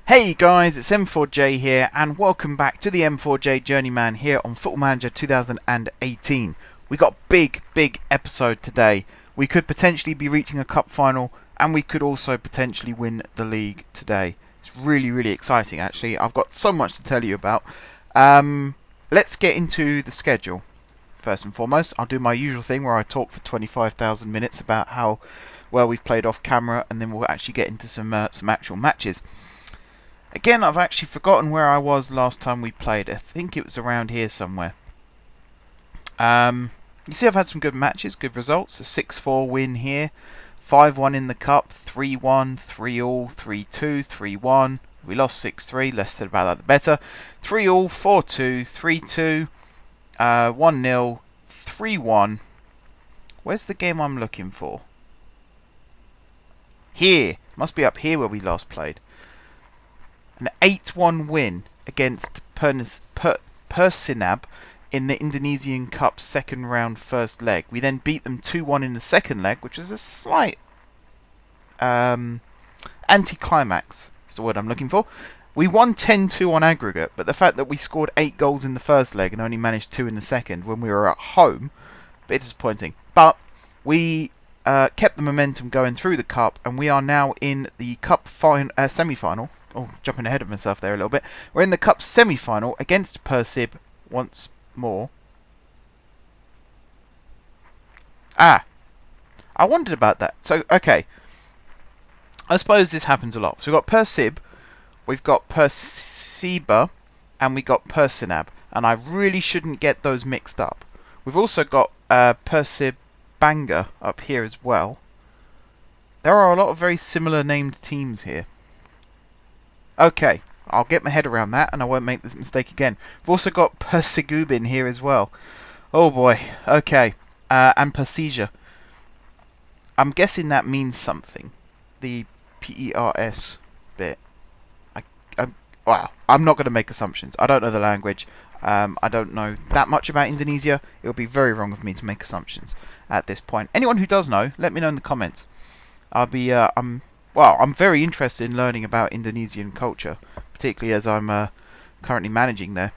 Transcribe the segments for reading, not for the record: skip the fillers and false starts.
Hey guys, it's M4J here and welcome back to the M4J Journeyman here on Football Manager 2018. We got a big episode today. We could potentially be reaching a cup final and we could also potentially win the league today. It's really exciting actually. I've got so much to tell you about. Let's get into the schedule. First and foremost, I'll do my usual thing where I talk for 25,000 minutes about how well we've played off camera, and then we'll actually get into some actual matches. Again, I've actually forgotten where I was last time we played. I think it was around here somewhere. You see I've had some good matches, good results. A 6-4 win here, 5-1 in the cup, 3-1, 3-all, 3-2, 3-1. We lost 6-3, less said about that the better. 3-all, 4-2, 3-2, 1-0, 3-1. Where's the game I'm looking for? Here. Must be up here where we last played. An 8-1 win against Persinab in the Indonesian Cup second round first leg. We then beat them 2-1 in the second leg, which is a slight anticlimax. That's the word I'm looking for. We won 10-2 on aggregate, but the fact that we scored 8 goals in the first leg and only managed 2 in the second when we were at home, a bit disappointing. But we kept the momentum going through the cup, and we are now in the cup semi-final. Oh, jumping ahead of myself there a little bit. We're in the cup semi-final against Persib once more. I wondered about that. So, okay. I suppose this happens a lot. So we've got Persib, we've got Persiba, and we've got Persinab. And I really shouldn't get those mixed up. We've also got Persibanga up here as well. There are a lot of very similar named teams here. Okay, I'll get my head around that and I won't make this mistake again. We've also got Persigubin here as well. Oh boy, okay. And Persija. I'm guessing that means something. The PERS bit. Wow, I'm not going to make assumptions. I don't know the language. I don't know that much about Indonesia. It would be very wrong of me to make assumptions at this point. Anyone who does know, let me know in the comments. I'm very interested in learning about Indonesian culture, particularly as I'm currently managing there.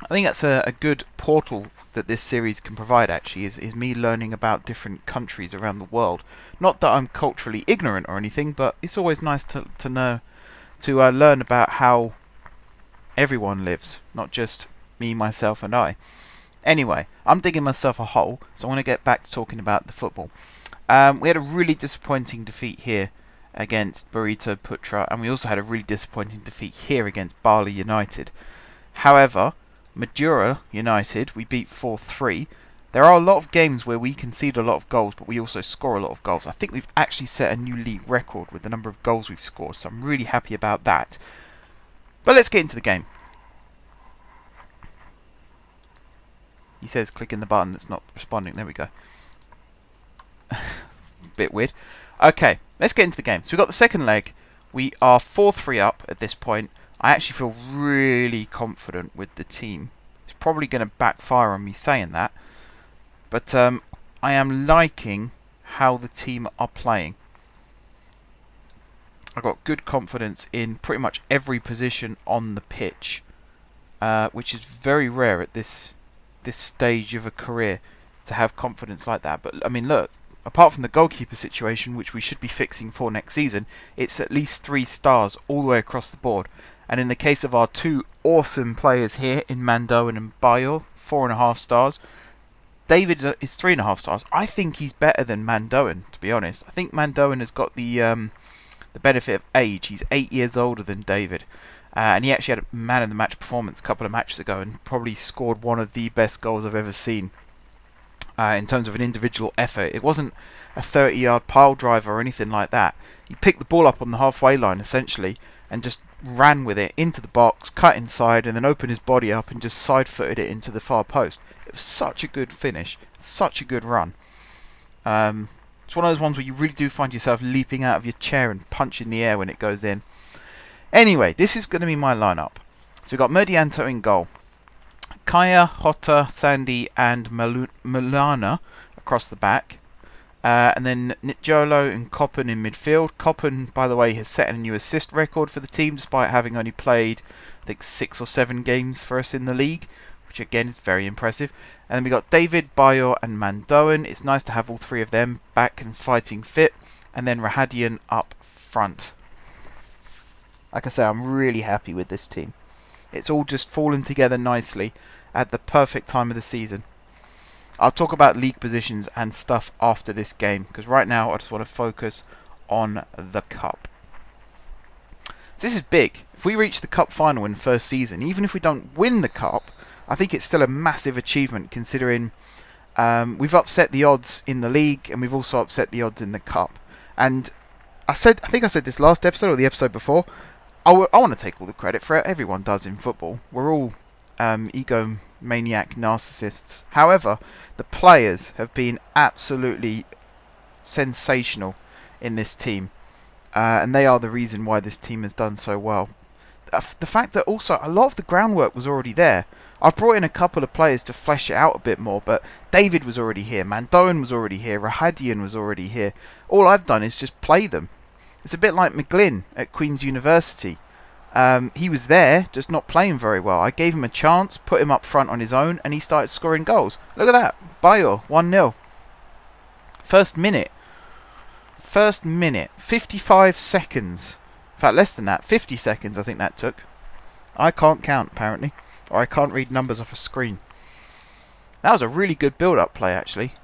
I think that's a good portal that this series can provide, actually, is me learning about different countries around the world. Not that I'm culturally ignorant or anything, but it's always nice to know, to learn about how everyone lives, not just me, myself, and I. Anyway, I'm digging myself a hole, so I want to get back to talking about the football. We had a really disappointing defeat here against Barito Putra, and we also had a really disappointing defeat here against Bali United. However, Madura United, we beat 4-3. There are a lot of games where we concede a lot of goals, but we also score a lot of goals. I think we've actually set a new league record with the number of goals we've scored, so I'm really happy about that. But let's get into the game. He says clicking the button that's not responding. There we go. Bit weird. Okay, let's get into the game. So we've got the second leg. We are 4-3 up at this point. I actually feel really confident with the team. It's probably going to backfire on me saying that. But I am liking how the team are playing. I've got good confidence in pretty much every position on the pitch. Which is very rare at this stage of a career to have confidence like that. But I mean, look. Apart from the goalkeeper situation, which we should be fixing for next season, it's at least 3 stars all the way across the board. And in the case of our 2 awesome players here in Mandoan and Bayo, 4.5 stars. David is 3.5 stars. I think he's better than Mandoan, to be honest. I think Mandoan has got the benefit of age. He's 8 years older than David. And he actually had a man of the match performance a couple of matches ago and probably scored one of the best goals I've ever seen. In terms of an individual effort. It wasn't a 30-yard pile driver or anything like that. He picked the ball up on the halfway line, essentially, and just ran with it into the box, cut inside, and then opened his body up and just side-footed it into the far post. It was such a good finish. Such a good run. It's one of those ones where you really do find yourself leaping out of your chair and punching the air when it goes in. Anyway, this is going to be my lineup. So we've got Merdianto in goal. Kaya, Hota, Sandy and Milana across the back. And then Nitjolo and Koppen in midfield. Koppen, by the way, has set a new assist record for the team despite having only played, I think, 6 or 7 games for us in the league, which again is very impressive. And then we got David, Bayor and Mandoen. It's nice to have all 3 of them back and fighting fit. And then Radeon up front. Like I say, I'm really happy with this team. It's all just fallen together nicely at the perfect time of the season. I'll talk about league positions and stuff after this game, because right now I just want to focus on the cup. This is big. If we reach the cup final in the first season, even if we don't win the cup, I think it's still a massive achievement considering we've upset the odds in the league and we've also upset the odds in the cup. And I think I said this last episode or the episode before, I want to take all the credit for it. Everyone does in football. We're all egomaniac narcissists. However, the players have been absolutely sensational in this team. And they are the reason why this team has done so well. The fact that also a lot of the groundwork was already there. I've brought in a couple of players to flesh it out a bit more, but David was already here, Mandoen was already here, Radeon was already here. All I've done is just play them. It's a bit like McGlynn at Queen's University. He was there, just not playing very well. I gave him a chance, put him up front on his own, and he started scoring goals. Look at that. Bayor, 1-0. First minute, 55 seconds. In fact, less than that, 50 seconds I think that took. I can't count, apparently. Or I can't read numbers off a screen. That was a really good build-up play, actually.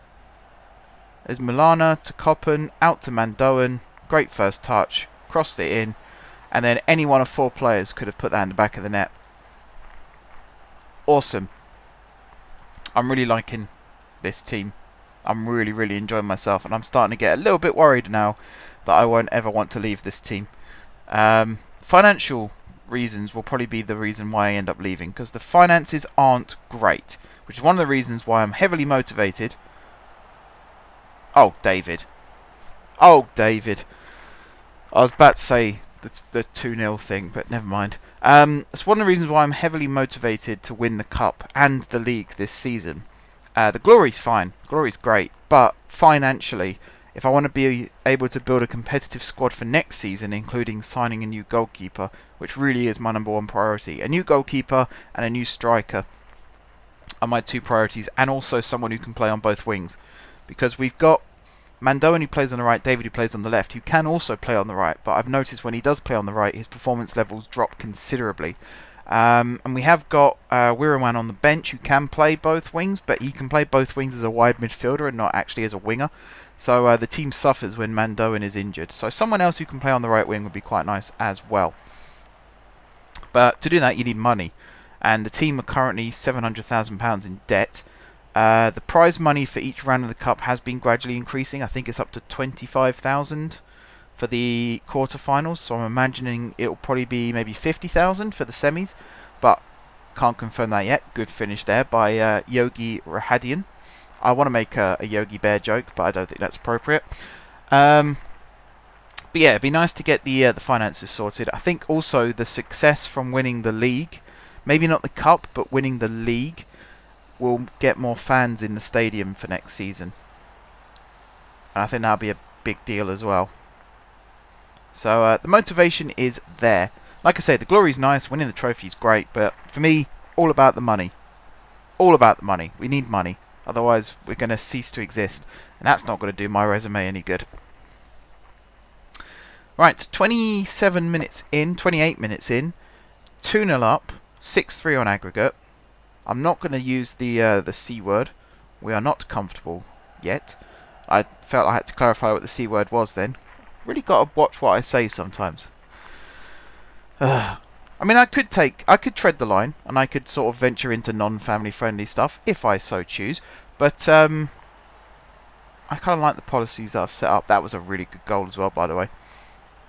There's Milana to Koppen, out to Mandoen. Great first touch. Crossed it in. And then any one of 4 players could have put that in the back of the net. Awesome. I'm really liking this team. I'm really, really enjoying myself. And I'm starting to get a little bit worried now that I won't ever want to leave this team. Financial reasons will probably be the reason why I end up leaving, because the finances aren't great, which is one of the reasons why I'm heavily motivated. Oh, David. Oh, David. I was about to say the 2-0 thing, but never mind. It's one of the reasons why I'm heavily motivated to win the cup and the league this season. The glory's fine. Glory's great, but financially, if I want to be able to build a competitive squad for next season, including signing a new goalkeeper, which really is my #1 priority, a new goalkeeper and a new striker are my 2 priorities, and also someone who can play on both wings. Because we've got Mandoen who plays on the right, David who plays on the left, who can also play on the right, but I've noticed when he does play on the right, his performance levels drop considerably. And we have got Wirawan on the bench who can play both wings, but he can play both wings as a wide midfielder and not actually as a winger. So the team suffers when Mandoen is injured. So someone else who can play on the right wing would be quite nice as well. But to do that, you need money. And the team are currently £700,000 in debt. The prize money for each round of the cup has been gradually increasing. I think it's up to 25,000 for the quarterfinals. So I'm imagining it'll probably be maybe 50,000 for the semis. But can't confirm that yet. Good finish there by Yogi Radeon. I want to make a Yogi Bear joke, but I don't think that's appropriate. But yeah, it'd be nice to get the finances sorted. I think also the success from winning the league, maybe not the cup, but winning the league, will get more fans in the stadium for next season. And I think that'll be a big deal as well. So the motivation is there. Like I say, the glory's nice, winning the trophy's great, but for me, all about the money. All about the money. We need money. Otherwise, we're going to cease to exist. And that's not going to do my resume any good. Right, 27 minutes in, 28 minutes in. 2-0 up, 6-3 on aggregate. I'm not going to use the C word. We are not comfortable yet. I felt I had to clarify what the C word was then. Really got to watch what I say sometimes. I mean, I could tread the line, and I could sort of venture into non-family friendly stuff, if I so choose. But, I kind of like the policies that I've set up. That was a really good goal as well, by the way.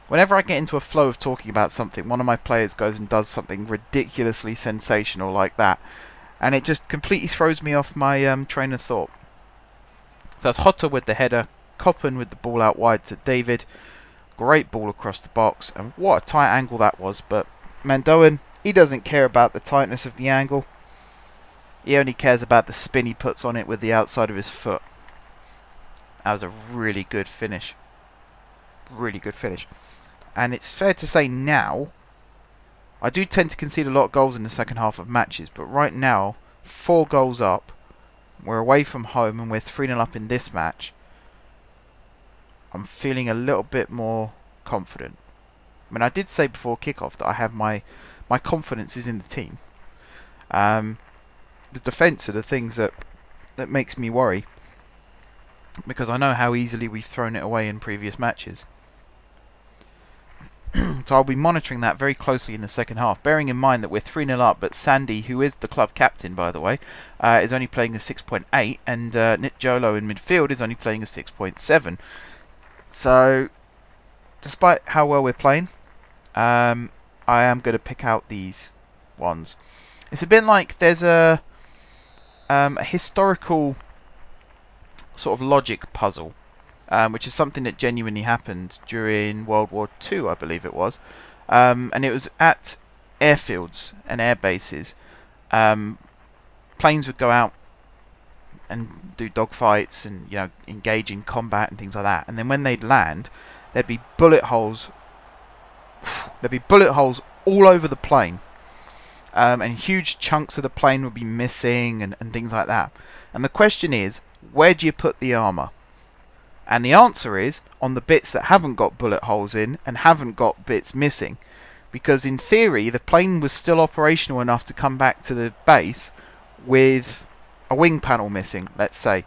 Whenever I get into a flow of talking about something, one of my players goes and does something ridiculously sensational like that. And it just completely throws me off my train of thought. So it's Hotter with the header, Koppen with the ball out wide to David. Great ball across the box, and what a tight angle that was. But Mandoen, he doesn't care about the tightness of the angle. He only cares about the spin he puts on it with the outside of his foot. That was a really good finish. Really good finish. And it's fair to say now, I do tend to concede a lot of goals in the second half of matches, but right now, 4 goals up, we're away from home and we're 3-0 up in this match. I'm feeling a little bit more confident. I mean, I did say before kickoff that I have my confidence is in the team. The defence are the things that makes me worry, because I know how easily we've thrown it away in previous matches. So I'll be monitoring that very closely in the second half, bearing in mind that we're 3-0 up, but Sandy, who is the club captain, by the way, is only playing a 6.8, and Nick Jolo in midfield is only playing a 6.7. So, despite how well we're playing, I am going to pick out these ones. It's a bit like there's a historical sort of logic puzzle, which is something that genuinely happened during World War II, I believe it was. And it was at airfields and air bases. Planes would go out and do dogfights and, you know, engage in combat and things like that. And then when they'd land, there'd be bullet holes. There'd be bullet holes all over the plane. And huge chunks of the plane would be missing and things like that. And the question is, where do you put the armour? And the answer is on the bits that haven't got bullet holes in and haven't got bits missing. Because in theory, the plane was still operational enough to come back to the base with a wing panel missing, let's say.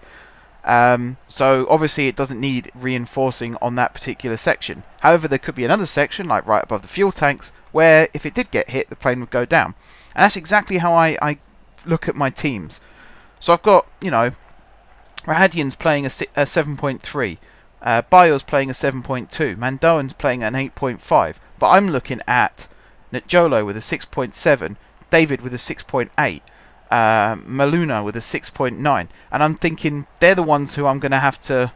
So obviously it doesn't need reinforcing on that particular section. However, there could be another section, like right above the fuel tanks, where if it did get hit, the plane would go down. And that's exactly how I look at my teams. So I've got, you know, Radeon's playing a 7.3, Bio's playing a 7.2, Mandoan's playing an 8.5, but I'm looking at Njolo with a 6.7, David with a 6.8, Maluna with a 6.9, and I'm thinking they're the ones who I'm going to have to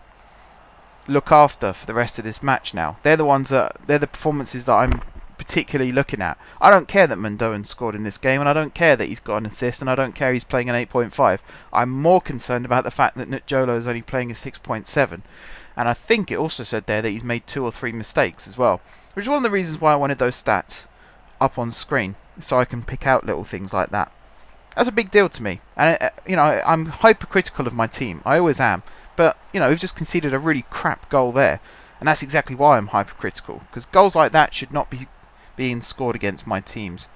look after for the rest of this match now. They're the performances that I'm particularly looking at. I don't care that Mandoan scored in this game, and I don't care that he's got an assist, and I don't care he's playing an 8.5. I'm more concerned about the fact that Njolo is only playing a 6.7, and I think it also said there that he's made 2 or 3 mistakes as well, which is one of the reasons why I wanted those stats up on screen, so I can pick out little things like that. That's a big deal to me, and you know, I'm hypercritical of my team. I always am, but you know, we've just conceded a really crap goal there, and that's exactly why I'm hypercritical, because goals like that should not be being scored against my teams.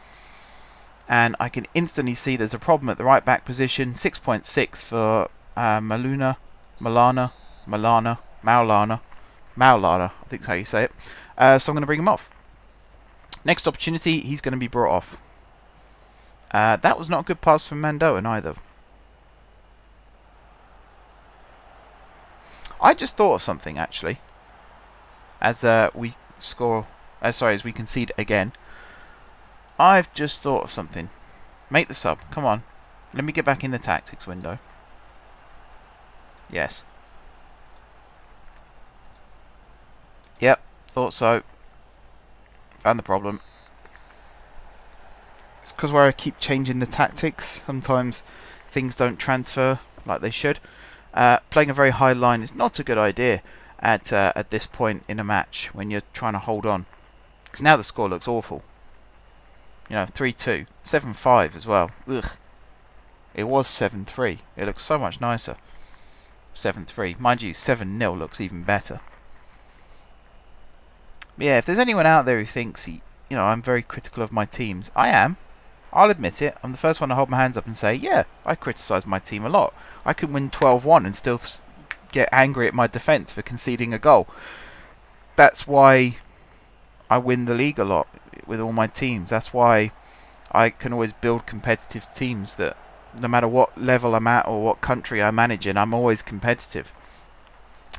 And I can instantly see there's a problem at the right back position. 6.6 for Maulana, I think is how you say it. So I'm going to bring him off. Next opportunity, he's going to be brought off. That was not a good pass from Mandoan either. I just thought of something actually. As we score. As we concede again. I've just thought of something. Make the sub. Come on. Let me get back in the tactics window. Yes. Yep. Thought so. Found the problem. It's because where I keep changing the tactics, sometimes things don't transfer like they should. Playing a very high line is not a good idea at this point in a match when you're trying to hold on. Because now the score looks awful. You know, 3-2. 7-5 as well. Ugh. It was 7-3. It looks so much nicer. 7-3. Mind you, 7-0 looks even better. But yeah, if there's anyone out there who thinks, you know, I'm very critical of my teams, I am. I'll admit it. I'm the first one to hold my hands up and say, yeah, I criticise my team a lot. I can win 12-1 and still get angry at my defence for conceding a goal. That's why I win the league a lot with all my teams. That's why I can always build competitive teams that no matter what level I'm at or what country I manage in, I'm always competitive.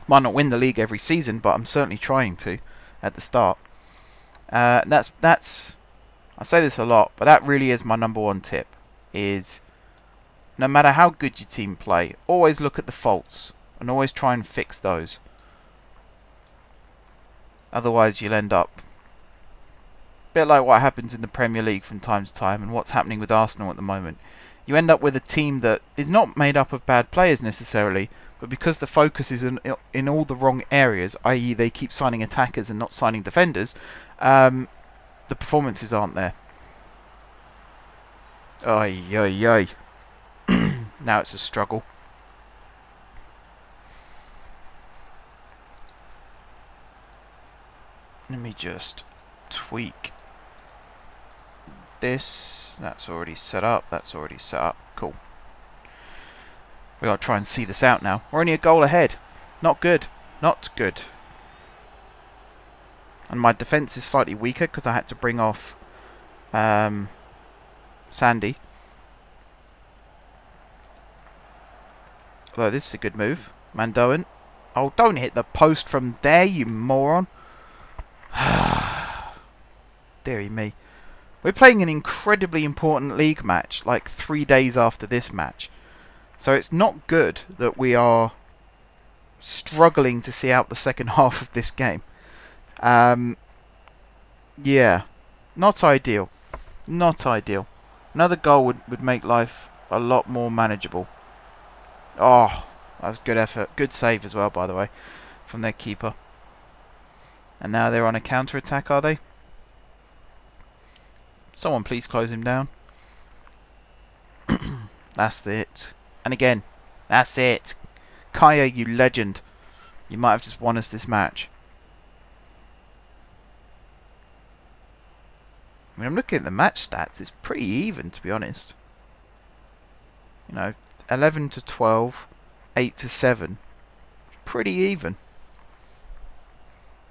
Might not win the league every season, but I'm certainly trying to at the start. That's I say this a lot, but that really is my number one tip, is no matter how good your team play, always look at the faults and always try and fix those. Otherwise you'll end up a bit like what happens in the Premier League from time to time, and what's happening with Arsenal at the moment you end up with a team that is not made up of bad players necessarily, but because the focus is in all the wrong areas, i.e. they keep signing attackers and not signing defenders, the performances aren't there. Ay, ay, ay. Now it's a struggle. Let me just tweak this. That's already set up. That's already set up. Cool. We gotta try and see this out now. We're only a goal ahead. Not good. Not good. And my defence is slightly weaker because I had to bring off Sandy. Although this is a good move. Mandoan. Oh, don't hit the post from there, you moron. Deary me. We're playing an incredibly important league match, like 3 days after this match. So it's not good that we are struggling to see out the second half of this game. Yeah, not ideal. Not ideal. Another goal would make life a lot more manageable. Oh, that was good effort. Good save as well, by the way, from their keeper. And now they're on a counter-attack, are they? Someone please close him down. That's it. And again, that's it. Kaya, you legend. You might have just won us this match. I mean, I'm looking at the match stats. It's pretty even, to be honest. You know, 11 to 12, 8 to 7. Pretty even.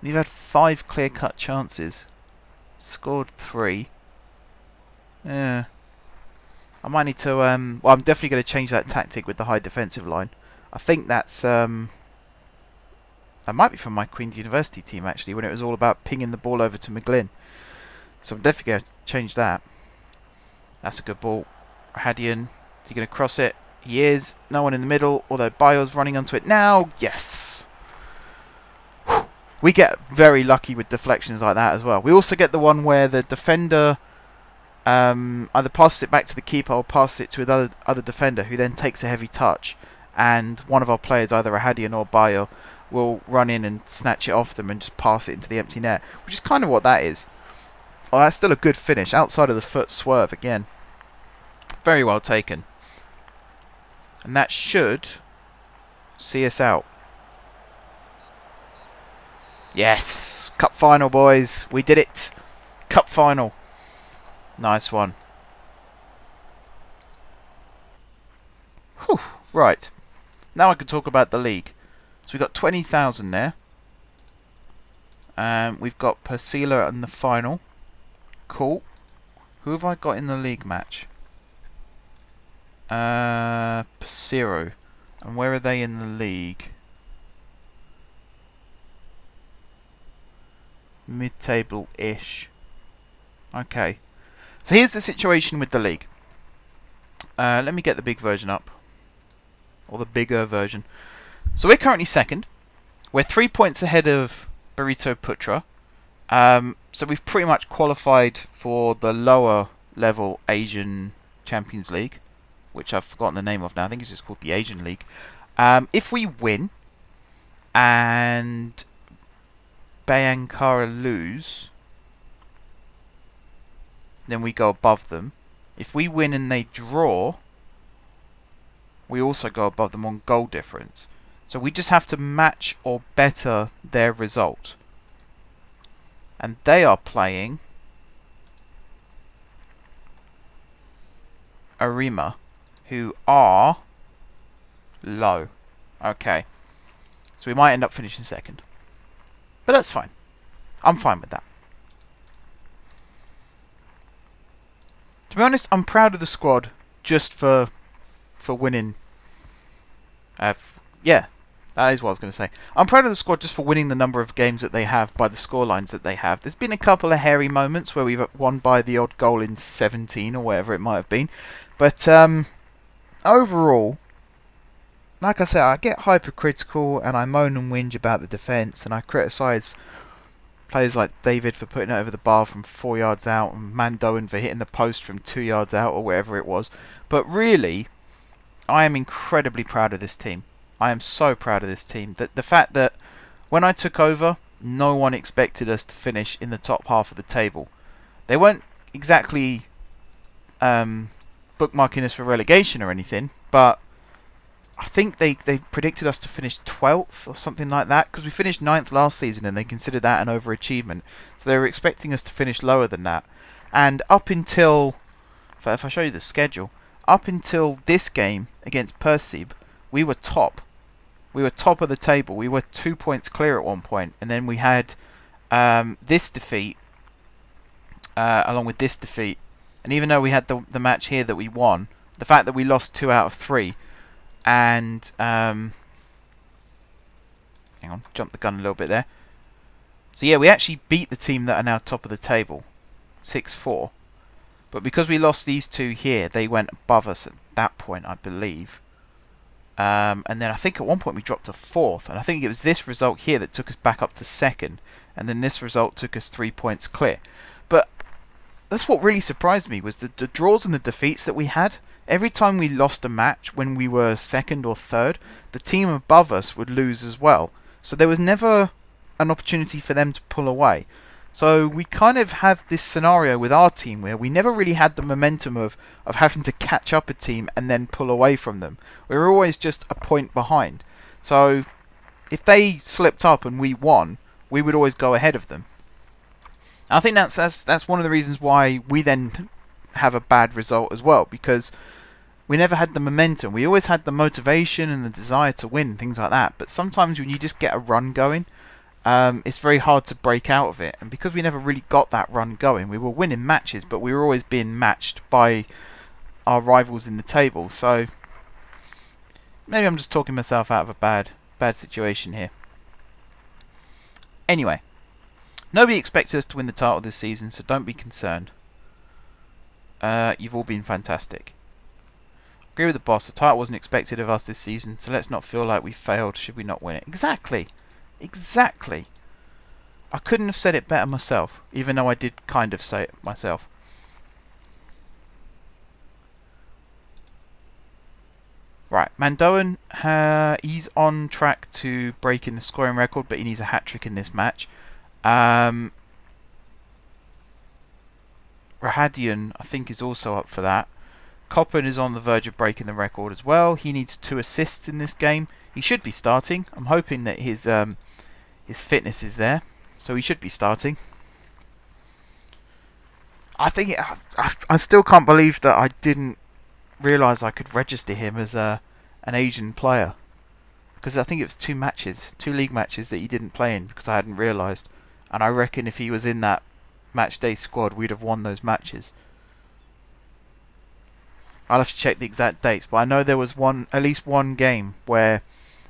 We've had 5 clear-cut chances. Scored 3. Yeah. I might need to, well, I'm definitely going to change that tactic with the high defensive line. I think that's, that might be from my Queen's University team, actually, when it was all about pinging the ball over to McGlynn. So I'm definitely going to change that. That's a good ball. Radeon, is he going to cross it? He is. No one in the middle, although Bio's running onto it now. Yes! Whew. We get very lucky with deflections like that as well. We also get the one where the defender either passes it back to the keeper or passes it to another other defender who then takes a heavy touch, and one of our players, either Radeon or Bio, will run in and snatch it off them and just pass it into the empty net, which is kind of what that is. Well, that's still a good finish, outside of the foot swerve again. Very well taken. And that should see us out. Yes! Cup final, boys. We did it. Cup final. Nice one. Whew. Right. Now I can talk about the league. So we've got 20,000 there. We've got Persila in the final. Cool. Who have I got in the league match? Persiro. And where are they in the league? Mid-table-ish. Okay. So here's the situation with the league. Let me get the big version up. Or the bigger version. So we're currently second. We're 3 points ahead of Burrito Putra. So we've pretty much qualified for the lower level Asian Champions League, which I've forgotten the name of now. I think it's just called the Asian League. If we win and Bayankara lose, then we go above them. If we win and they draw, we also go above them on goal difference. So we just have to match or better their result. And they are playing Arima, who are low. Okay. So we might end up finishing second. But that's fine. I'm fine with that. To be honest, I'm proud of the squad just for winning. Yeah, that is what I was going to say. I'm proud of the squad just for winning the number of games that they have by the scorelines that they have. There's been a couple of hairy moments where we've won by the odd goal in 17 or whatever it might have been. But overall, like I said, I get hypercritical and I moan and whinge about the defence and I criticise Players like David for putting it over the bar from 4 yards out, and Mandoen for hitting the post from 2 yards out, or wherever it was. But really, I am incredibly proud of this team. I am so proud of this team. The fact that when I took over, no one expected us to finish in the top half of the table. They weren't exactly bookmarking us for relegation or anything, but I think they predicted us to finish 12th or something like that, because we finished 9th last season and they considered that an overachievement. So they were expecting us to finish lower than that. And up until, if I show you the schedule, up until this game against Persib, we were top. We were top of the table. We were 2 points clear at one point, and then we had this defeat along with this defeat. And even though we had the match here that we won, the fact that we lost 2 out of 3, and hang on, jumped the gun a little bit there. So yeah, we actually beat the team that are now top of the table, 6-4. But because we lost these two here, they went above us at that point, I believe. And then I think at one point we dropped to 4th, and I think it was this result here that took us back up to 2nd, and then this result took us 3 points clear. But that's what really surprised me, was the draws and the defeats that we had. Every time we lost a match when we were 2nd or 3rd, the team above us would lose as well. So there was never an opportunity for them to pull away. So we kind of have this scenario with our team where we never really had the momentum of having to catch up a team and then pull away from them. We were always just a point behind. So if they slipped up and we won, we would always go ahead of them. I think that's one of the reasons why we then have a bad result as well, because we never had the momentum. We always had the motivation and the desire to win, things like that. But sometimes when you just get a run going, it's very hard to break out of it. And because we never really got that run going, we were winning matches, but we were always being matched by our rivals in the table. So maybe I'm just talking myself out of a bad situation here. Anyway, nobody expects us to win the title this season, so don't be concerned. You've all been fantastic. Agree with the boss, the title wasn't expected of us this season, so let's not feel like we failed should we not win it. Exactly. Exactly. I couldn't have said it better myself, even though I did kind of say it myself. Right, Mandoen, he's on track to break in the scoring record, but he needs a hat-trick in this match. Radeon, I think, is also up for that. Coppen is on the verge of breaking the record as well. He needs 2 assists in this game. He should be starting. I'm hoping that his fitness is there, so he should be starting. I think I still can't believe that I didn't realise I could register him as an Asian player, because I think it was 2 league matches that he didn't play in because I hadn't realised. And I reckon if he was in that match day squad, we'd have won those matches. I'll have to check the exact dates, but I know there was at least one game where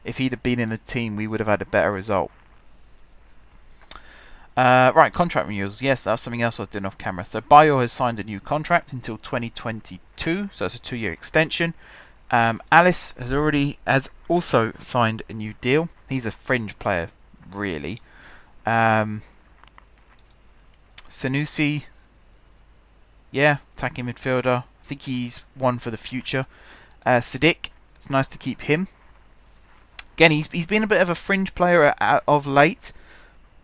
if he'd have been in the team, we would have had a better result. Right, contract renewals. Yes, that was something else I was doing off camera. So Bayo has signed a new contract until 2022, so that's a 2-year extension. Alice has also signed a new deal. He's a fringe player, really. Sanusi, yeah, attacking midfielder. I think he's one for the future. Sadiq, it's nice to keep him. Again, he's been a bit of a fringe player of late,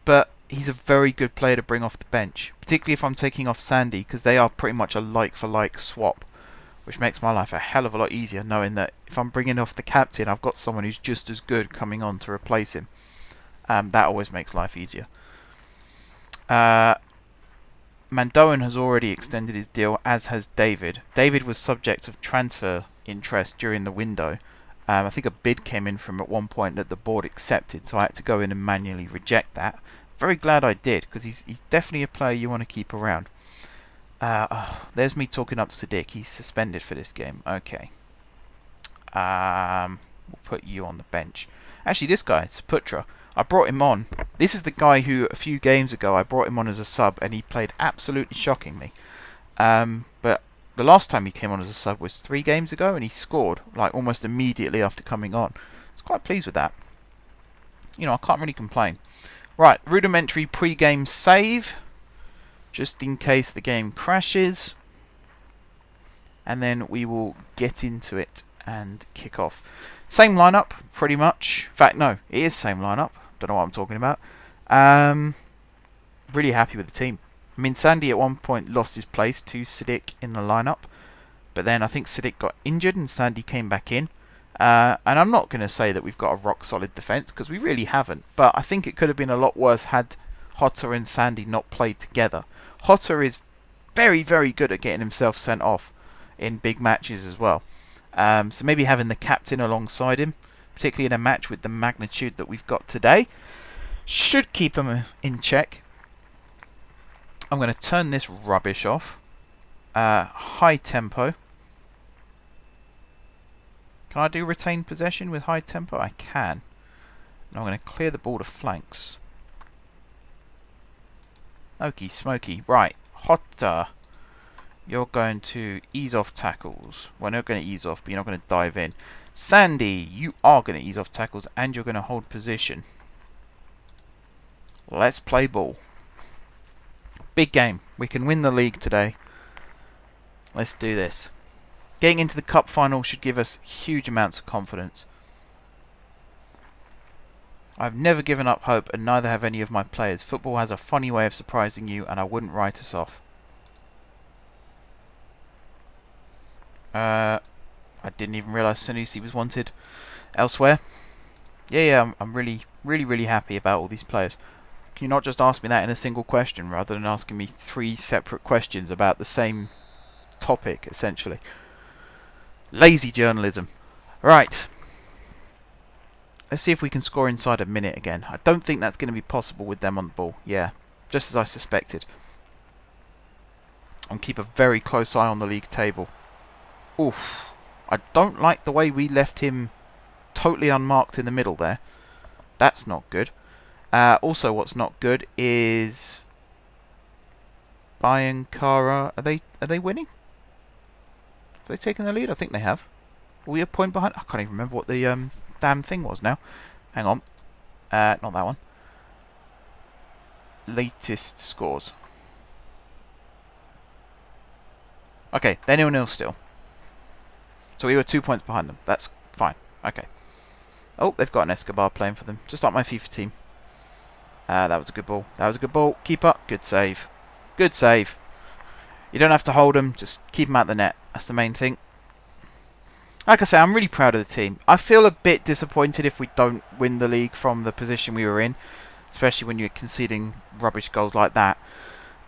but he's a very good player to bring off the bench, particularly if I'm taking off Sandy, because they are pretty much a like-for-like swap, which makes my life a hell of a lot easier, knowing that if I'm bringing off the captain, I've got someone who's just as good coming on to replace him. That always makes life easier. Mandoen has already extended his deal, as has David. David was subject of transfer interest during the window. I think a bid came in from at one point that the board accepted, so I had to go in and manually reject that. Very glad I did, because he's definitely a player you want to keep around. There's me talking up Sadiq. He's suspended for this game. Okay. We'll put you on the bench. Actually, this guy, Saputra, I brought him on. This is the guy who, a few games ago, I brought him on as a sub, and he played absolutely shockingly. But the last time he came on as a sub was 3 games ago, and he scored like almost immediately after coming on. I was quite pleased with that. You know, I can't really complain. Right, rudimentary pre-game save, just in case the game crashes. And then we will get into it and kick off. Same lineup, pretty much. In fact, no, it is same lineup. Don't know what I'm talking about. Really happy with the team. I mean, Sandy at one point lost his place to Siddiq in the lineup. But then I think Siddiq got injured and Sandy came back in. And I'm not going to say that we've got a rock-solid defence, because we really haven't. But I think it could have been a lot worse had Hotter and Sandy not played together. Hotter is very, very good at getting himself sent off in big matches as well. So maybe having the captain alongside him, particularly in a match with the magnitude that we've got today, should keep him in check. I'm going to turn this rubbish off. High tempo. Can I do retain possession with high tempo? I can. Now I'm going to clear the ball to flanks. Okie smoky. Right, Hotter. You're going to ease off tackles. Well, not going to ease off, but you're not going to dive in. Sandy, you are going to ease off tackles and you're going to hold position. Let's play ball. Big game. We can win the league today. Let's do this. Getting into the cup final should give us huge amounts of confidence. I've never given up hope, and neither have any of my players. Football has a funny way of surprising you, and I wouldn't write us off. I didn't even realise Sanusi was wanted elsewhere. Yeah, I'm really happy about all these players. Can you not just ask me that in a single question, rather than asking me 3 separate questions about the same topic, essentially? Lazy journalism. Right. Let's see if we can score inside a minute again. I don't think that's going to be possible with them on the ball. Yeah, just as I suspected. And keep a very close eye on the league table. Oof. I don't like the way we left him totally unmarked in the middle there. That's not good. Also, what's not good is Bayern Kara. Are they winning? Have they taken the lead? I think they have. Are we a point behind? I can't even remember what the damn thing was now. Hang on. Not that one. Latest scores. Okay, they're 0-0 still. So we were 2 points behind them. That's fine. Okay. Oh, they've got an Escobar playing for them. Just like my FIFA team. That was a good ball. That was a good ball. Keeper. Good save. Good save. You don't have to hold them. Just keep them at the net. That's the main thing. Like I say, I'm really proud of the team. I feel a bit disappointed if we don't win the league from the position we were in. Especially when you're conceding rubbish goals like that.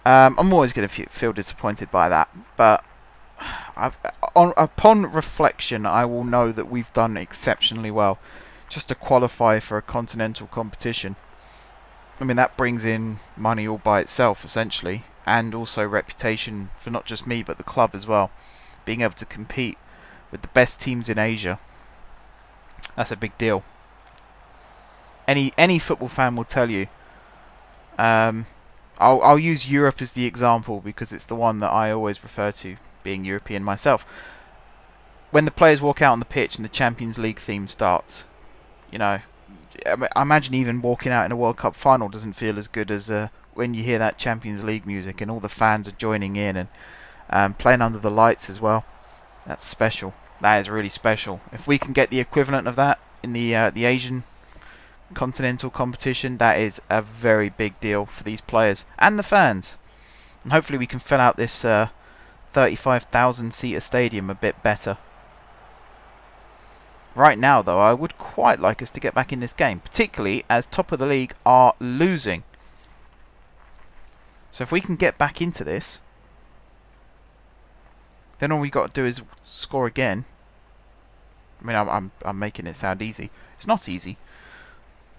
I'm always going to feel disappointed by that. But upon reflection, I will know that we've done exceptionally well. Just to qualify for a continental competition. I mean, that brings in money all by itself, essentially. And also reputation for not just me, but the club as well. Being able to compete with the best teams in Asia. That's a big deal. Any football fan will tell you. I'll use Europe as the example because it's the one that I always refer to, being European myself. When the players walk out on the pitch and the Champions League theme starts, you know, I imagine even walking out in a World Cup final doesn't feel as good as when you hear that Champions League music and all the fans are joining in and playing under the lights as well. That's special. That is really special. If we can get the equivalent of that in the Asian continental competition, that is a very big deal for these players and the fans. And hopefully we can fill out this 35,000 seater stadium a bit better. Right now, though, I would quite like us to get back in this game, particularly as top of the league are losing. So if we can get back into this, then all we've got to do is score again. I mean, I'm making it sound easy. It's not easy.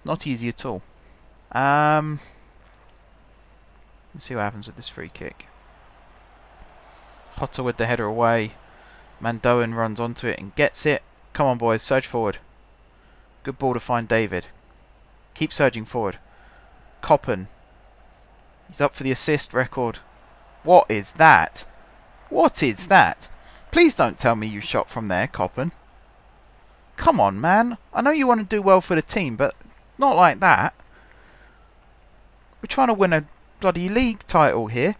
Not easy at all. Let's see what happens with this free kick. Hotter with the header away. Mandoan runs onto it and gets it. Come on, boys, surge forward. Good ball to find David. Keep surging forward. Coppen. He's up for the assist record. What is that? What is that? Please don't tell me you shot from there, Coppen. Come on, man. I know you want to do well for the team, but not like that. We're trying to win a bloody league title here.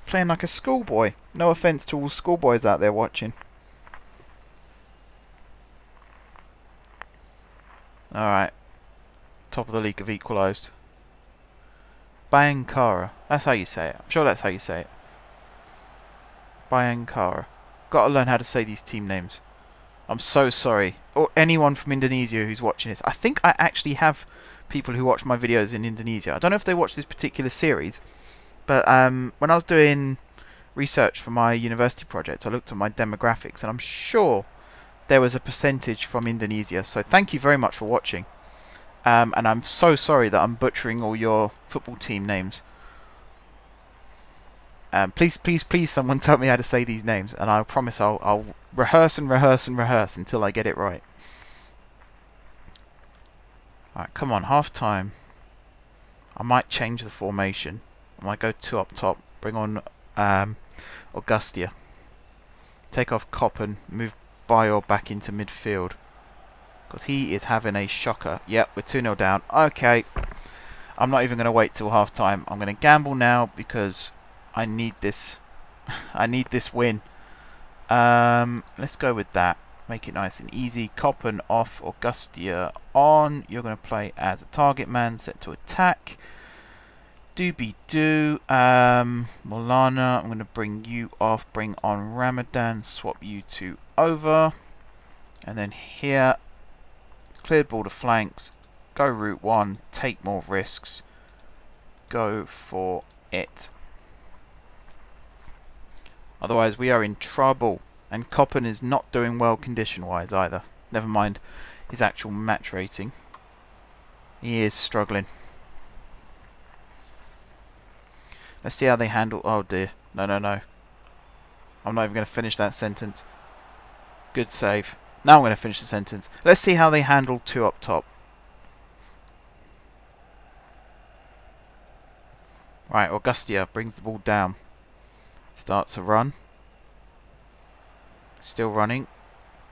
Playing like a schoolboy. No offence to all schoolboys out there watching. Alright. Top of the league have equalised. Bayankara. That's how you say it. I'm sure that's how you say it. Bayankara. Gotta learn how to say these team names. I'm so sorry. Or anyone from Indonesia who's watching this. I think I actually have people who watch my videos in Indonesia. I don't know if they watch this particular series. But when I was doing research for my university project, I looked at my demographics. And I'm sure there was a percentage from Indonesia. So thank you very much for watching. And I'm so sorry that I'm butchering all your football team names. Please, someone tell me how to say these names, and I promise I'll rehearse and rehearse and rehearse until I get it right. Alright, come on, half time. I might change the formation. I might go 2 up top, bring on Augustia. Take off Coppen, move Bayor back into midfield. Because he is having a shocker. Yep, we're 2-0 down. Okay. I'm not even going to wait till half time. I'm going to gamble now because I need this. I need this win. Let's go with that. Make it nice and easy. Coppen off, Augustia on. You're going to play as a target man, set to attack. Doobie-doo. Molana, I'm going to bring you off. Bring on Ramadan. Swap you two over. And then here. Cleared ball to flanks. Go route 1. Take more risks. Go for it. Otherwise we are in trouble. And Coppen is not doing well condition-wise either. Never mind his actual match rating. He is struggling. Let's see how they handle... Oh dear. No, no, no. I'm not even going to finish that sentence. Good save. Now I'm going to finish the sentence. Let's see how they handle 2 up top. Right, Augustia brings the ball down. Starts a run. Still running.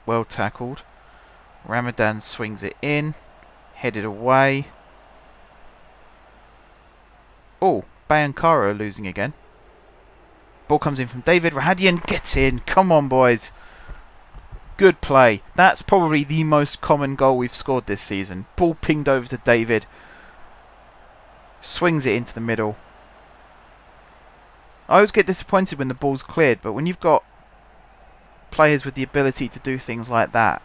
Well tackled. Ramadan swings it in. Headed away. Oh, Bayankara losing again. Ball comes in from David. Radeon gets in. Come on, boys. Good play. That's probably the most common goal we've scored this season. Ball pinged over to David. Swings it into the middle. I always get disappointed when the ball's cleared, but when you've got players with the ability to do things like that,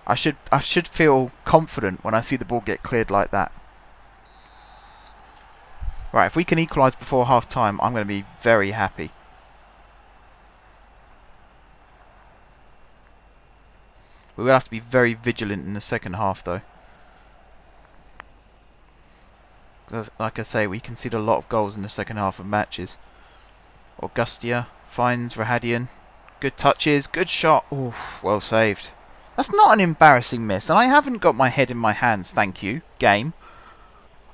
I should feel confident when I see the ball get cleared like that. Right, if we can equalise before half time, I'm going to be very happy. We will have to be very vigilant in the second half, though. Like I say, we concede a lot of goals in the second half of matches. Augustia finds Radeon. Good touches, good shot. Oof, well saved. That's not an embarrassing miss, and I haven't got my head in my hands, thank you, game.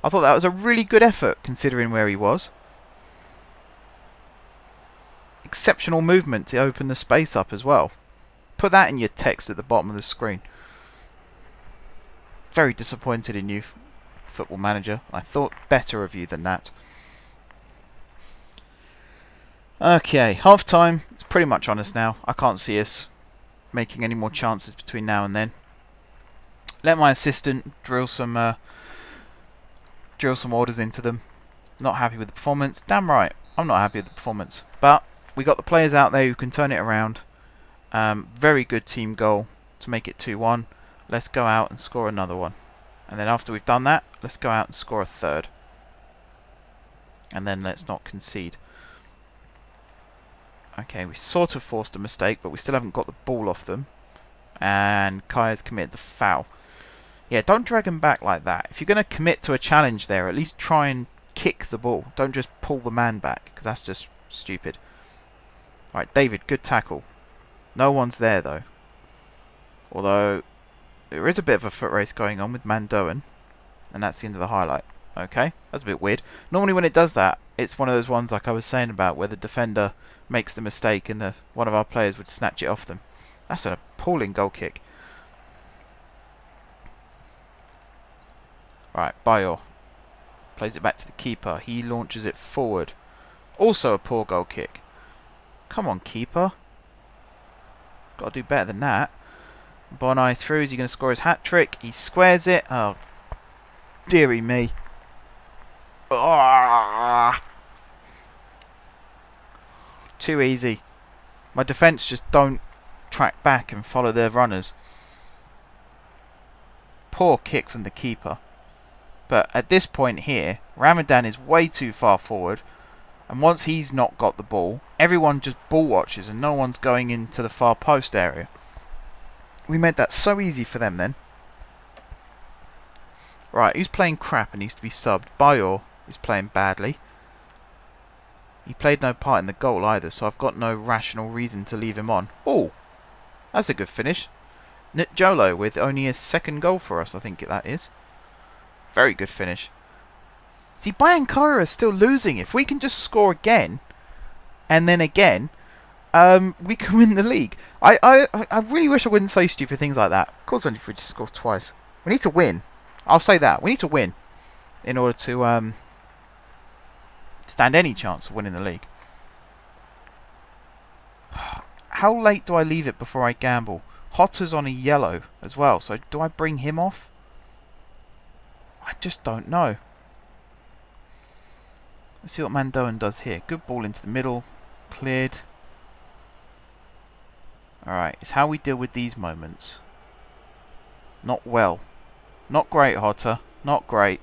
I thought that was a really good effort, considering where he was. Exceptional movement to open the space up as well. Put that in your text at the bottom of the screen. Very disappointed in you, Football Manager. I thought better of you than that. Okay, half time. It's pretty much on us now. I can't see us making any more chances between now and then. Let my assistant drill some orders into them. Not happy with the performance. Damn right, I'm not happy with the performance. But we got the players out there who can turn it around. Very good team goal to make it 2-1. Let's go out and score another one. And then after we've done that, let's go out and score a third. And then let's not concede. Okay, we sort of forced a mistake, but we still haven't got the ball off them. And Kai has committed the foul. Yeah, don't drag him back like that. If you're going to commit to a challenge there, at least try and kick the ball. Don't just pull the man back, because that's just stupid. Alright, David, good tackle. No one's there, though. Although, there is a bit of a foot race going on with Mandoan. And that's the end of the highlight. Okay, that's a bit weird. Normally when it does that, it's one of those ones like I was saying about where the defender makes the mistake and one of our players would snatch it off them. That's an appalling goal kick. Alright, Bayor. Plays it back to the keeper. He launches it forward. Also a poor goal kick. Come on, keeper. Got to do better than that. Bonai through. Is he going to score his hat-trick? He squares it. Oh, dearie me. Oh. Too easy. My defence just don't track back and follow their runners. Poor kick from the keeper. But at this point here, Ramadan is way too far forward. And once he's not got the ball, everyone just ball watches and no one's going into the far post area. We made that so easy for them then. Right, who's playing crap and needs to be subbed? Bayor is playing badly. He played no part in the goal either, so I've got no rational reason to leave him on. Oh, that's a good finish. Nitjolo with only his second goal for us, I think that is. Very good finish. See, Bayankara is still losing. If we can just score again, and then again, we can win the league. I really wish I wouldn't say stupid things like that. Of course, only if we just score twice. We need to win. I'll say that. We need to win in order to stand any chance of winning the league. How late do I leave it before I gamble? Hotter's on a yellow as well, so do I bring him off? I just don't know. Let's see what Mandoan does here. Good ball into the middle. Cleared. Alright, it's how we deal with these moments. Not well. Not great, Hotter. Not great.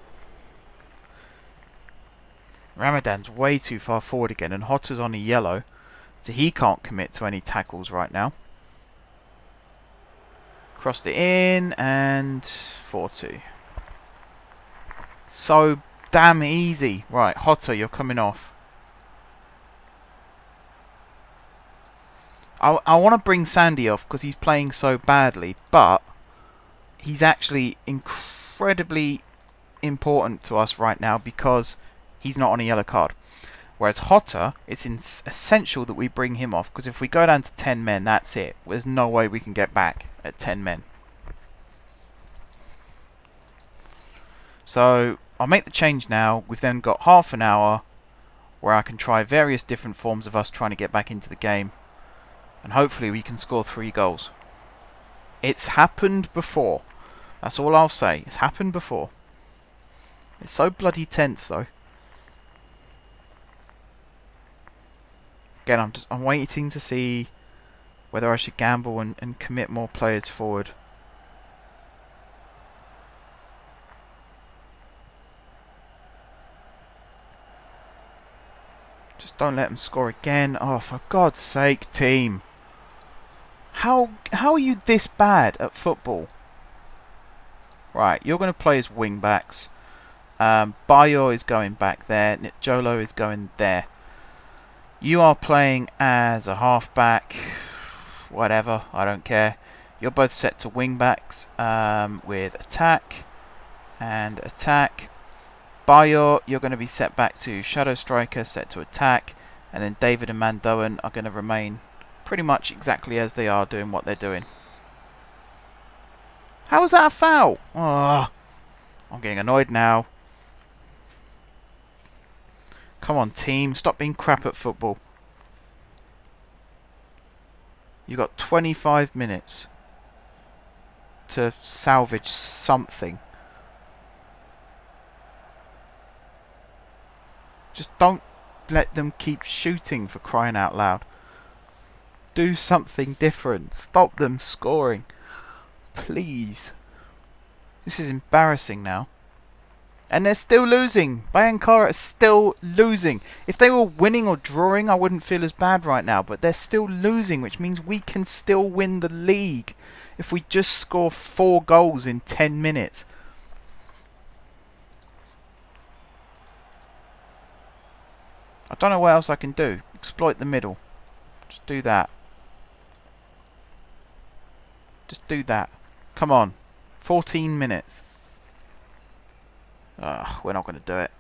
Ramadan's way too far forward again, and Hotter's on a yellow, so he can't commit to any tackles right now. Crossed it in, and 4-2. So damn easy. Right, Hotter, you're coming off. I want to bring Sandy off because he's playing so badly, but he's actually incredibly important to us right now because he's not on a yellow card. Whereas Hotter, it's essential that we bring him off because if we go down to 10 men, that's it. There's no way we can get back at 10 men. So I'll make the change now. We've then got half an hour where I can try various different forms of us trying to get back into the game. And hopefully we can score 3 goals. It's happened before. That's all I'll say. It's happened before. It's so bloody tense though. Again, I'm waiting to see whether I should gamble and commit more players forward. Just don't let them score again. Oh, for God's sake, team. How are you this bad at football? Right, you're going to play as wing backs. Bayo is going back there. Nitjolo is going there. You are playing as a half-back. Whatever, I don't care. You're both set to wing backs with attack and attack. Bayo, you're going to be set back to Shadow Striker, set to attack. And then David and Mandoan are going to remain pretty much exactly as they are, doing what they're doing. How is that a foul? Oh, I'm getting annoyed now. Come on, team. Stop being crap at football. You've got 25 minutes to salvage something. Just don't let them keep shooting, for crying out loud. Do something different. Stop them scoring. Please. This is embarrassing now. And they're still losing. Bayankara is still losing. If they were winning or drawing, I wouldn't feel as bad right now. But they're still losing, which means we can still win the league if we just score 4 goals in 10 minutes. I don't know what else I can do. Exploit the middle. Just do that. Just do that. Come on. 14 minutes. Ugh, we're not going to do it.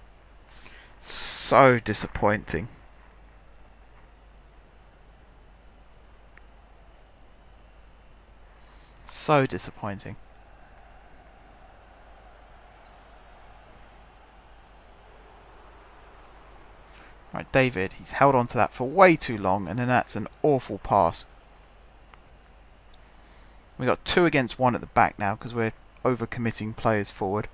So disappointing. So disappointing. Right, David, he's held on to that for way too long, and then that's an awful pass. We got 2 against 1 at the back now because we're overcommitting players forward.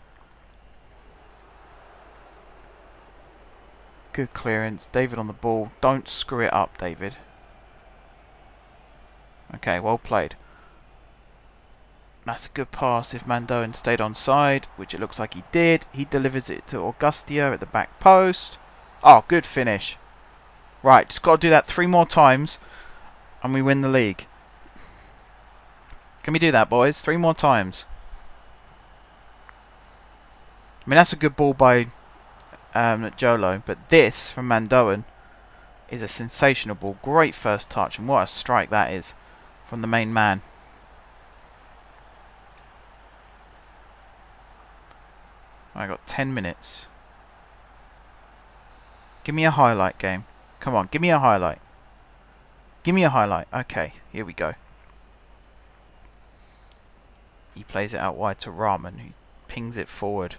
Good clearance. David on the ball. Don't screw it up, David. Okay, well played. That's a good pass if Mandoen stayed on side, which it looks like he did. He delivers it to Augustia at the back post. Oh, good finish. Right, just got to do that 3 more times and we win the league. Can we do that, boys? 3 more times. I mean, that's a good ball by Jolo, but this from Mandoen is a sensational ball. Great first touch, and what a strike that is from the main man. I got 10 minutes. Give me a highlight game. Come on, give me a highlight. Give me a highlight. Okay, here we go. He plays it out wide to Rahman, who pings it forward.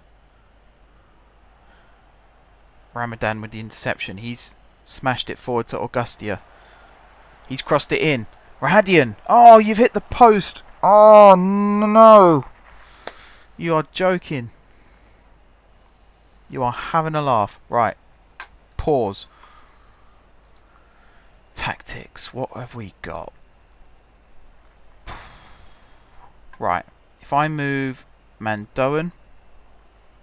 Ramadan with the interception. He's smashed it forward to Augustia. He's crossed it in. Radeon! Oh, you've hit the post! Oh, no! You are joking. You are having a laugh. Right. Pause. Tactics. What have we got? Right. If I move Mandoen...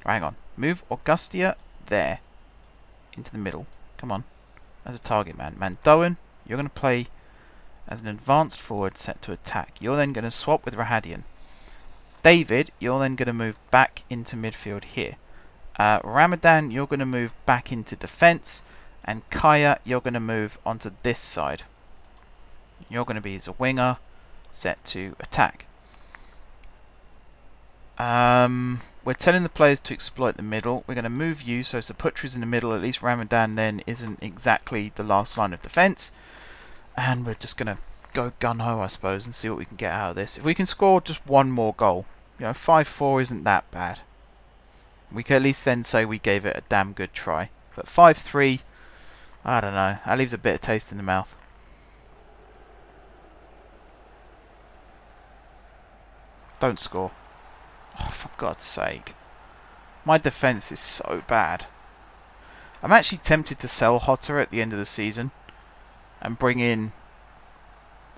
Hang on. Move Augustia there. Into the middle. Come on. As a target man. Mandoen, you're going to play as an advanced forward set to attack. You're then going to swap with Radeon. David, you're then going to move back into midfield here. Ramadan, you're going to move back into defence. And Kaya, you're going to move onto this side. You're going to be as a winger set to attack. We're telling the players to exploit the middle. We're going to move you so Saputra's in the middle. At least Ramadan then isn't exactly the last line of defence. And we're just going to go gun-ho, I suppose, and see what we can get out of this. If we can score just 1 more goal, 5-4 isn't that bad. We can at least then say we gave it a damn good try. But 5-3, I don't know. That leaves a bit of taste in the mouth. Don't score. Oh, for God's sake. My defence is so bad. I'm actually tempted to sell Hotter at the end of the season and bring in...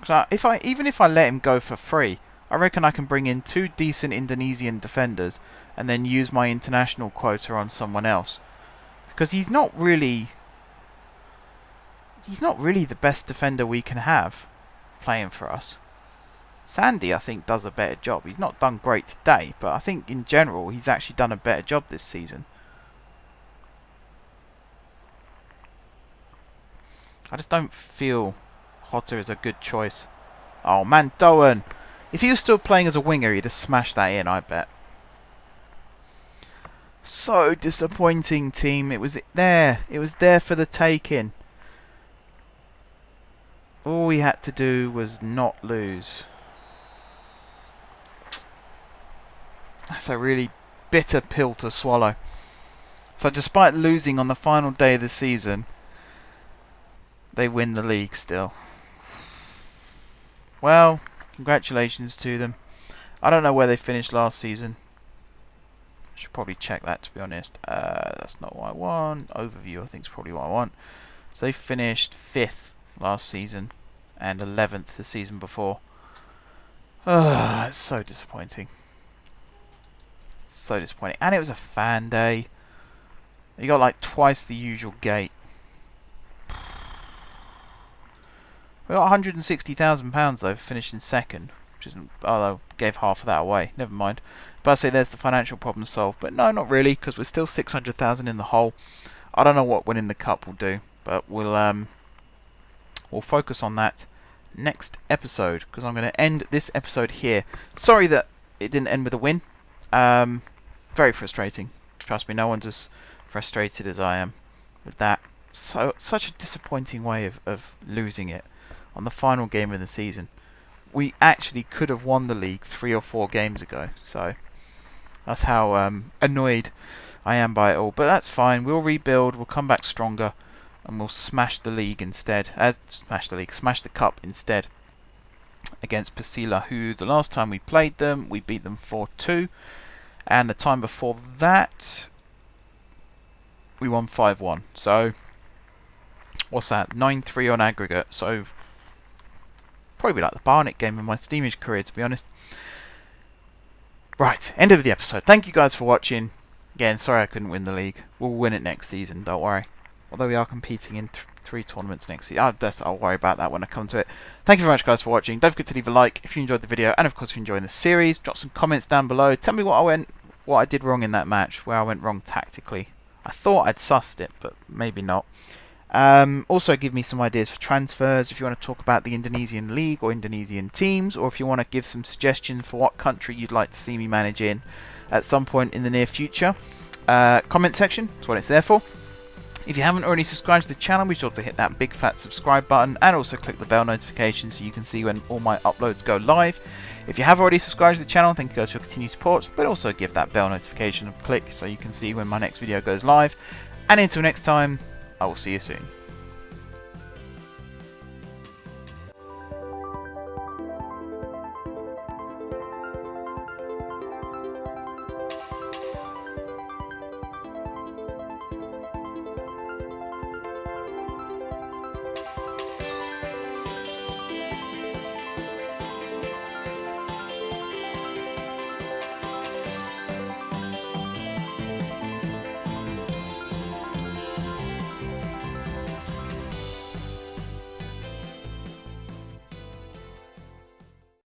Even if I let him go for free, I reckon I can bring in 2 decent Indonesian defenders and then use my international quota on someone else. Because he's not really the best defender we can have playing for us. Sandy, I think, does a better job. He's not done great today, but I think in general he's actually done a better job this season. I just don't feel Hotter is a good choice. Oh, Mandoen! If he was still playing as a winger, he'd have smashed that in, I bet. So disappointing, team. It was there. It was there for the taking. All we had to do was not lose. That's a really bitter pill to swallow. So despite losing on the final day of the season, they win the league still. Well, congratulations to them. I don't know where they finished last season. I should probably check that, to be honest. That's not what I want. Overview, I think, is probably what I want. So they finished 5th last season and 11th the season before. It's so disappointing. So disappointing. And it was a fan day. You got like twice the usual gate. We got £160,000 though for finishing 2nd, which isn't. Although gave half of that away. Never mind. But I say there's the financial problem solved. But no, not really, because we're still 600,000 in the hole. I don't know what winning the cup will do, but we'll focus on that next episode, because I'm going to end this episode here. Sorry that it didn't end with a win. Very frustrating. Trust me, no one's as frustrated as I am with that. Such a disappointing way of losing it on the final game of the season. We actually could have won the league 3 or 4 games ago. So that's how annoyed I am by it all. But that's fine. We'll rebuild. We'll come back stronger. and we'll smash the league instead. Smash the cup instead against Pasila, who the last time we played them, we beat them 4-2, and the time before that, we won 5-1. So, what's that? 9-3 on aggregate. So, probably like the Barnet game in my Steamage career, to be honest. Right, end of the episode. Thank you guys for watching. Again, sorry I couldn't win the league. We'll win it next season, don't worry. Although we are competing in 3 tournaments next season. I'll worry about that when I come to it. Thank you very much, guys, for watching. Don't forget to leave a like if you enjoyed the video, and of course if you're enjoying the series. Drop some comments down below. Tell me what I did wrong in that match, where I went wrong tactically. I thought I'd sussed it, but maybe not. Also give me some ideas for transfers if you want to talk about the Indonesian league or Indonesian teams, or if you want to give some suggestions for what country you'd like to see me manage in at some point in the near future. Comment section, that's what it's there for. If you haven't already subscribed to the channel, be sure to hit that big fat subscribe button, and also click the bell notification so you can see when all my uploads go live. If you have already subscribed to the channel, thank you guys for your continued support, but also give that bell notification a click so you can see when my next video goes live. And until next time, I will see you soon.